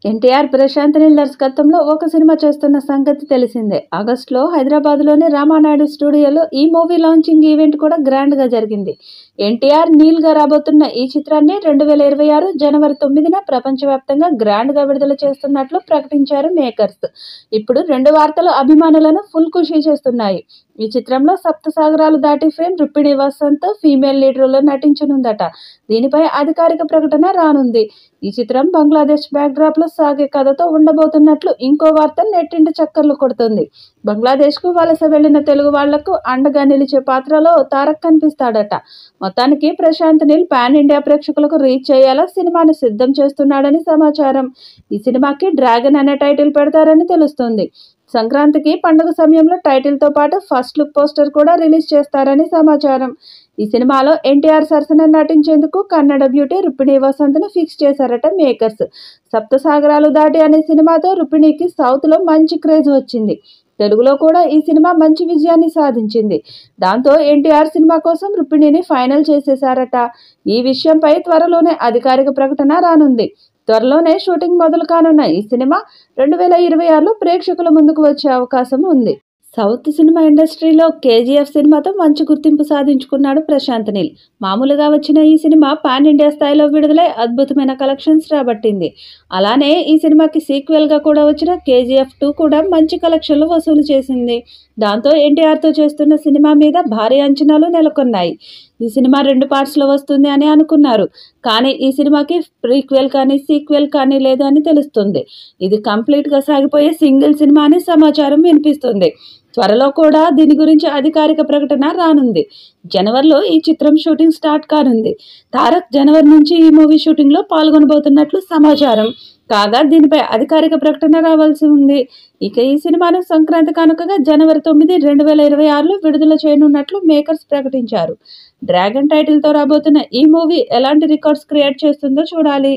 ఎన్టీఆర్ ప్రశాంత్ నీల్ దర్శకత్వంలో ఒక సినిమా చేస్తున్న సంగతి తెలిసిందే. ఆగస్టులో హైదరాబాద్లోని రామానాయుడు స్టూడియోలో ఈ మూవీ లాంచింగ్ ఈవెంట్ కూడా గ్రాండ్ గా జరిగింది. ఎన్టీఆర్ నీల్ గా రాబోతున్న ఈ చిత్రాన్ని 2026 జనవరి 9న ప్రపంచవ్యాప్తంగా గ్రాండ్ గా విడుదల చేస్తున్నట్లు ప్రకటించారు మేకర్స్. ఇప్పుడు రెండు వార్తలు అభిమానులను ఫుల్ ఖుషీ చేస్తున్నాయి. ఈ చిత్రంలో Saptasagaralu Daati fame Rukmini Vasanth female lead రోల్లో నటించనుందట. దీనిపై అధికారిక ప్రకటన రానుంది. ఈ చిత్రం బంగ్లాదేశ్ బ్యాక్ డ్రాప్ లో సాగే కథతో ఉండబోతున్నట్లు ఇంకో వార్త నెట్టింట చక్కర్లు కొడుతుంది. బంగ్లాదేశ్ కు వలస వెళ్లిన తెలుగు వాళ్లకు అండగా నిలిచే పాత్రలో తారక్ కనిపిస్తాడట. మొత్తానికి ప్రశాంత్ నీల్ పాన్ ఇండియా ప్రేక్షకులకు రీచ్ చేయాలా సినిమాను సిద్ధం చేస్తున్నాడని సమాచారం. ఈ సినిమాకి డ్రాగన్ అనే టైటిల్ పెడతారని తెలుస్తుంది. సంక్రాంతికి పండుగ సమయంలో టైటిల్ తో పాటు ఫస్ట్ లుక్ పోస్టర్ కూడా రిలీజ్ చేస్తారని సమాచారం. ఈ సినిమాలో ఎన్టీఆర్ సరసన నటించేందుకు కన్నడ బ్యూటీ రుక్మిణి వసంత్ ను ఫిక్స్ చేశారట మేకర్స్. సప్తసాగరాలు దాటి అనే సినిమాతో రుక్మిణికి సౌత్ లో మంచి క్రేజ్ వచ్చింది. తెలుగులో కూడా ఈ సినిమా మంచి విజయాన్ని సాధించింది. దాంతో ఎన్టీఆర్ సినిమా కోసం రుక్మిణిని ఫైనల్ చేసేశారట. ఈ విషయంపై త్వరలోనే అధికారిక ప్రకటన రానుంది. త్వరలోనే షూటింగ్ మొదలు కానున్న ఈ సినిమా 2026లో ప్రేక్షకుల ముందుకు వచ్చే అవకాశం ఉంది. సౌత్ సినిమా ఇండస్ట్రీలో కేజీఎఫ్ సినిమాతో మంచి గుర్తింపు సాధించుకున్నాడు ప్రశాంత్ నీల్. మామూలుగా వచ్చిన ఈ సినిమా పాన్ ఇండియా స్థాయిలో విడుదలై అద్భుతమైన కలెక్షన్స్ రాబట్టింది. అలానే ఈ సినిమాకి సీక్వెల్ గా కూడా వచ్చిన కేజీఎఫ్ 2 కూడా మంచి కలెక్షన్లు వసూలు చేసింది. దాంతో ఎన్టీఆర్తో చేస్తున్న సినిమా మీద భారీ అంచనాలు నెలకొన్నాయి. ఈ సినిమా 2 పార్ట్స్లో వస్తుంది అని అనుకున్నారు. కానీ ఈ సినిమాకి ప్రీక్వెల్ కానీ సీక్వెల్ కానీ లేదు అని తెలుస్తుంది. ఇది కంప్లీట్గా సాగిపోయే సింగిల్ సినిమా అని సమాచారం వినిపిస్తుంది. త్వరలో కూడా దీని గురించి అధికారిక ప్రకటన రానుంది. జనవరిలో ఈ చిత్రం షూటింగ్ స్టార్ట్ కానుంది. తారక్ జనవరి నుంచి ఈ మూవీ షూటింగ్లో పాల్గొనబోతున్నట్లు సమాచారం. కాగా దీనిపై అధికారిక ప్రకటన రావాల్సి ఉంది. ఇక ఈ సినిమాను సంక్రాంతి కానుకగా జనవరి 9, 2026లో విడుదల చేయనున్నట్లు మేకర్స్ ప్రకటించారు. డ్రాగన్ టైటిల్తో రాబోతున్న ఈ మూవీ ఎలాంటి రికార్డ్స్ క్రియేట్ చేస్తుందో చూడాలి.